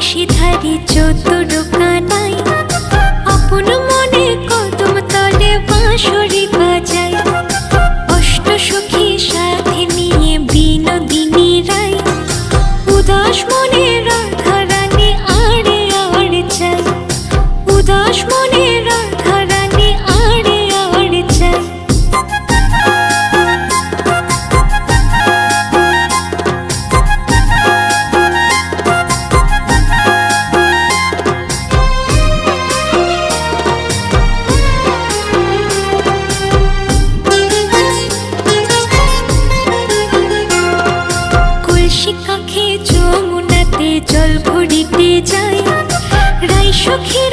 বাঁশিধারী চতুর কানাই আপন মনে কদম তলে বাঁশরি বাজায়। অষ্ট সখী সাথে নিয়ে বিনোদিনী রায় উদাস মনে রাধা রানী আড়ে আড়ে চায়। উদাস মনে রাধা রানী আড়ে আড়ে চায়। কাখে যমুনাতে জল ভরিতে যায়। রাই সখী